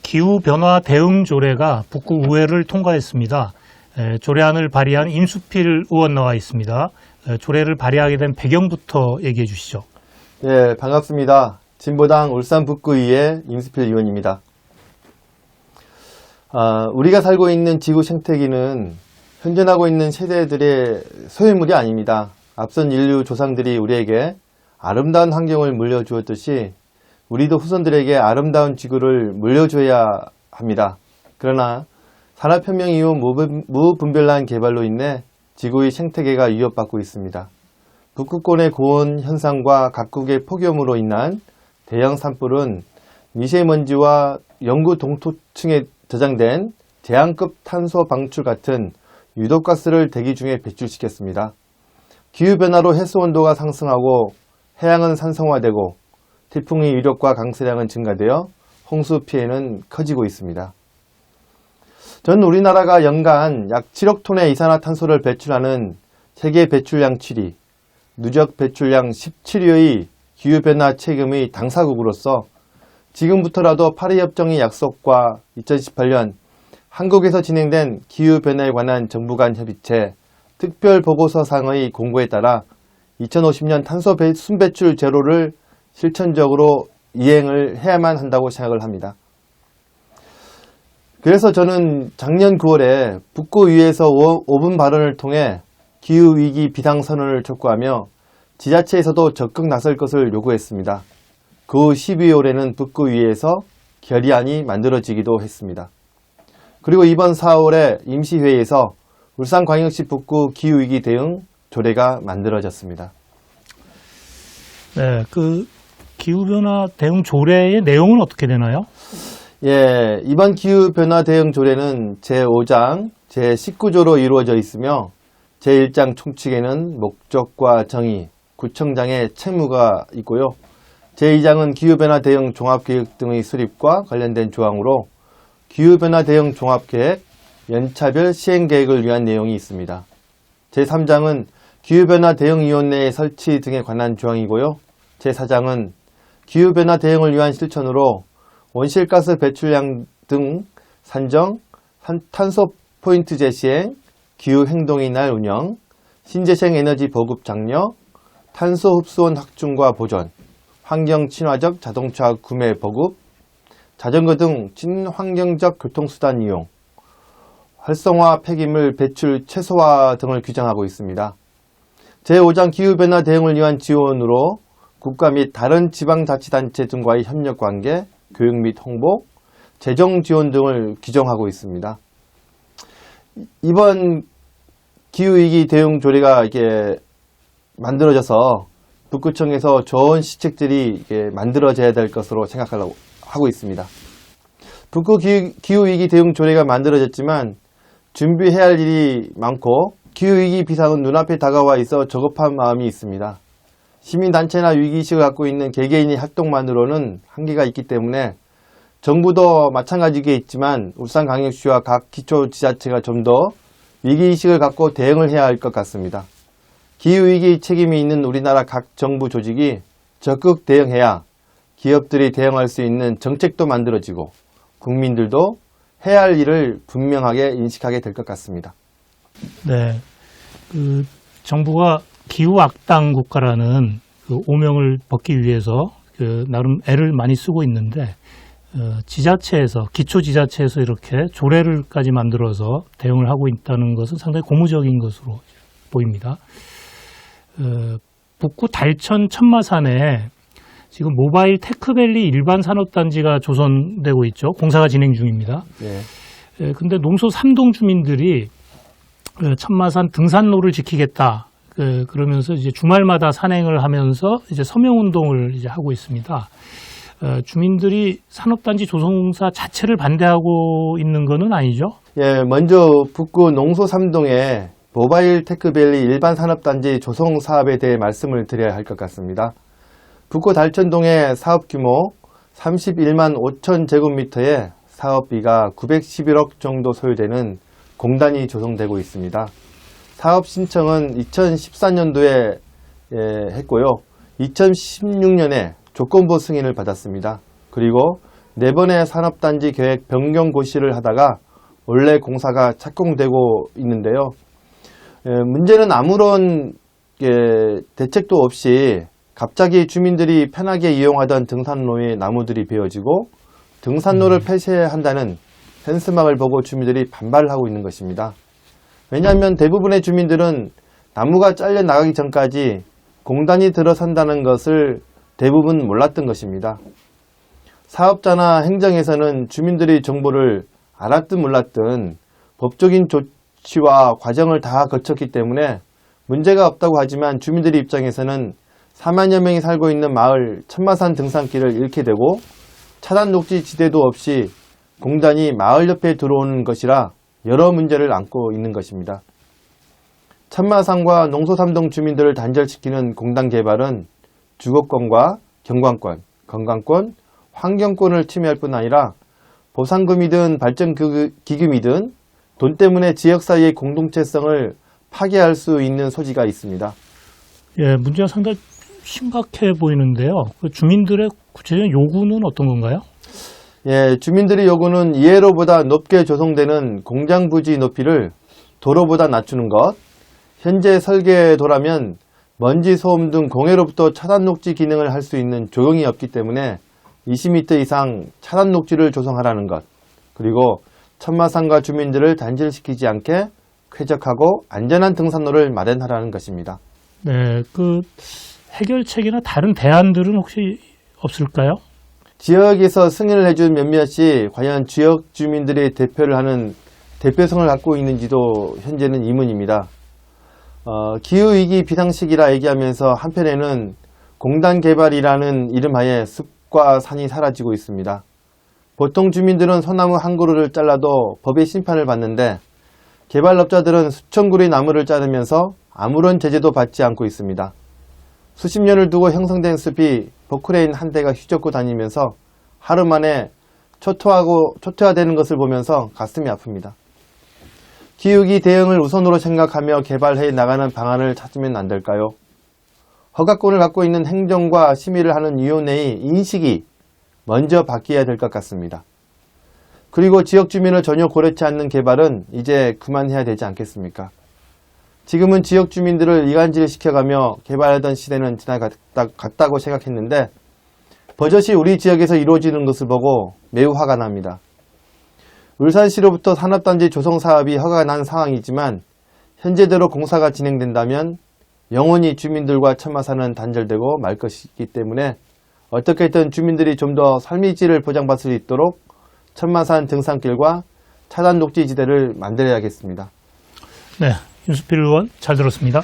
기후변화 대응 조례가 북구의회를 통과했습니다. 조례안을 발의한 임수필 의원 나와 있습니다. 조례를 발의하게 된 배경부터 얘기해 주시죠. 예, 반갑습니다. 진보당 울산 북구의회 임수필 의원입니다. 우리가 살고 있는 지구 생태계는 현존하고 있는 세대들의 소유물이 아닙니다. 앞선 인류 조상들이 우리에게 아름다운 환경을 물려주었듯이 우리도 후손들에게 아름다운 지구를 물려줘야 합니다. 그러나 산업혁명 이후 무분별한 개발로 인해 지구의 생태계가 위협받고 있습니다. 북극권의 고온 현상과 각국의 폭염으로 인한 대형 산불은 미세먼지와 영구 동토층에 저장된 제한급 탄소 방출 같은 유독가스를 대기 중에 배출시켰습니다. 기후변화로 해수온도가 상승하고 해양은 산성화되고 태풍의 위력과 강수량은 증가되어 홍수 피해는 커지고 있습니다. 전 우리나라가 연간 약 7억 톤의 이산화탄소를 배출하는 세계 배출량 7위, 누적 배출량 17위의 기후변화 책임의 당사국으로서 지금부터라도 파리협정의 약속과 2018년 한국에서 진행된 기후변화에 관한 정부 간 협의체 특별보고서상의 공고에 따라 2050년 탄소 순배출 제로를 실천적으로 이행을 해야만 한다고 생각을 합니다. 그래서 저는 작년 9월에 북구의회에서 5분 발언을 통해 기후위기 비상선언을 촉구하며 지자체에서도 적극 나설 것을 요구했습니다. 그 후 12월에는 북구의회에서 결의안이 만들어지기도 했습니다. 그리고 이번 4월에 임시회의에서 울산광역시 북구 기후위기 대응 조례가 만들어졌습니다. 네, 기후변화 대응 조례의 내용은 어떻게 되나요? 예, 이번 기후변화 대응 조례는 제5장, 제19조로 이루어져 있으며 제1장 총칙에는 목적과 정의, 구청장의 채무가 있고요. 제2장은 기후변화 대응 종합계획 등의 수립과 관련된 조항으로 기후변화 대응 종합계획, 연차별 시행계획을 위한 내용이 있습니다. 제3장은 기후변화 대응위원회 설치 등에 관한 조항이고요. 제4장은 기후변화 대응을 위한 실천으로 온실가스 배출량 등 산정, 탄소 포인트제 시행, 기후행동의 날 운영, 신재생 에너지 보급 장려, 탄소 흡수원 확충과 보존, 환경 친화적 자동차 구매 보급, 자전거 등 친환경적 교통수단 이용, 활성화 폐기물 배출 최소화 등을 규정하고 있습니다. 제5장 기후변화 대응을 위한 지원으로 국가 및 다른 지방자치단체 등과의 협력관계, 교육 및 홍보, 재정 지원 등을 규정하고 있습니다. 이번 기후위기 대응 조례가 이게 만들어져서 북구청에서 좋은 시책들이 이게 만들어져야 될 것으로 생각하고 있습니다. 북구 기후위기 대응 조례가 만들어졌지만 준비해야 할 일이 많고 기후위기 비상은 눈앞에 다가와 있어 저급한 마음이 있습니다. 시민단체나 위기의식을 갖고 있는 개개인의 활동만으로는 한계가 있기 때문에 정부도 마찬가지겠지만 울산광역시와 각 기초지자체가 좀 더 위기의식을 갖고 대응을 해야 할 것 같습니다. 기후위기 책임이 있는 우리나라 각 정부 조직이 적극 대응해야 기업들이 대응할 수 있는 정책도 만들어지고 국민들도 해야 할 일을 분명하게 인식하게 될 것 같습니다. 네, 정부가 기후악당 국가라는 오명을 벗기 위해서 나름 애를 많이 쓰고 있는데 지자체에서 기초지자체에서 이렇게 조례를까지 만들어서 대응을 하고 있다는 것은 상당히 고무적인 것으로 보입니다. 북구 달천 천마산에 지금 모바일 테크밸리 일반 산업단지가 조성되고 있죠. 공사가 진행 중입니다. 네. 근데 농소 3동 주민들이 천마산 등산로를 지키겠다. 그러면서 이제 주말마다 산행을 하면서 이제 서명운동을 이제 하고 있습니다. 주민들이 산업단지 조성공사 자체를 반대하고 있는 것은 아니죠? 예, 먼저 북구 농소 3동의 모바일 테크밸리 일반 산업단지 조성 사업에 대해 말씀을 드려야 할 것 같습니다. 북구 달천동의 사업 규모 31만 5천 제곱미터에 사업비가 911억 정도 소요되는 공단이 조성되고 있습니다. 사업 신청은 2014년도에 했고요. 2016년에 조건부 승인을 받았습니다. 그리고 4번의 산업단지 계획 변경 고시를 하다가 원래 공사가 착공되고 있는데요. 문제는 아무런 대책도 없이 갑자기 주민들이 편하게 이용하던 등산로에 나무들이 베어지고 등산로를 폐쇄해야 한다는 펜스망을 보고 주민들이 반발을 하고 있는 것입니다. 왜냐하면 대부분의 주민들은 나무가 잘려 나가기 전까지 공단이 들어선다는 것을 대부분 몰랐던 것입니다. 사업자나 행정에서는 주민들의 정보를 알았든 몰랐든 법적인 조치와 과정을 다 거쳤기 때문에 문제가 없다고 하지만 주민들의 입장에서는 4만여 명이 살고 있는 마을 천마산 등산길을 잃게 되고 차단 녹지 지대도 없이 공단이 마을 옆에 들어오는 것이라 여러 문제를 안고 있는 것입니다. 천마산과 농소삼동 주민들을 단절시키는 공단 개발은 주거권과 경관권, 건강권, 환경권을 침해할 뿐 아니라 보상금이든 발전기금이든 돈 때문에 지역 사이의 공동체성을 파괴할 수 있는 소지가 있습니다. 예, 문제가 상당히 심각해 보이는데요. 그 주민들의 구체적인 요구는 어떤 건가요? 예, 주민들의 요구는 이해로보다 높게 조성되는 공장 부지 높이를 도로보다 낮추는 것, 현재 설계도라면 먼지, 소음 등 공해로부터 차단 녹지 기능을 할 수 있는 조경이 없기 때문에 20m 이상 차단 녹지를 조성하라는 것, 그리고 천마산과 주민들을 단절시키지 않게 쾌적하고 안전한 등산로를 마련하라는 것입니다. 네, 그 해결책이나 다른 대안들은 혹시 없을까요? 지역에서 승인을 해준 몇몇이 과연 지역 주민들의 대표를 하는 대표성을 갖고 있는지도 현재는 의문입니다. 기후위기 비상시기라 얘기하면서 한편에는 공단 개발이라는 이름하에 숲과 산이 사라지고 있습니다. 보통 주민들은 소나무 한 그루를 잘라도 법의 심판을 받는데 개발업자들은 수천 그루의 나무를 자르면서 아무런 제재도 받지 않고 있습니다. 수십 년을 두고 형성된 숲이 포크레인 한 대가 휘젓고 다니면서 하루 만에 초토화되는 것을 보면서 가슴이 아픕니다. 기후위기 대응을 우선으로 생각하며 개발해 나가는 방안을 찾으면 안 될까요? 허가권을 갖고 있는 행정과 심의를 하는 위원회의 인식이 먼저 바뀌어야 될 것 같습니다. 그리고 지역 주민을 전혀 고려치 않는 개발은 이제 그만해야 되지 않겠습니까? 지금은 지역 주민들을 이간질 시켜가며 개발하던 시대는 지나갔다고 생각했는데 버젓이 우리 지역에서 이루어지는 것을 보고 매우 화가 납니다. 울산시로부터 산업단지 조성 사업이 허가가 난 상황이지만 현재대로 공사가 진행된다면 영원히 주민들과 천마산은 단절되고 말 것이기 때문에 어떻게든 주민들이 좀 더 삶의 질을 보장받을 수 있도록 천마산 등산길과 차단 녹지 지대를 만들어야겠습니다. 네, 윤수필 의원 잘 들었습니다.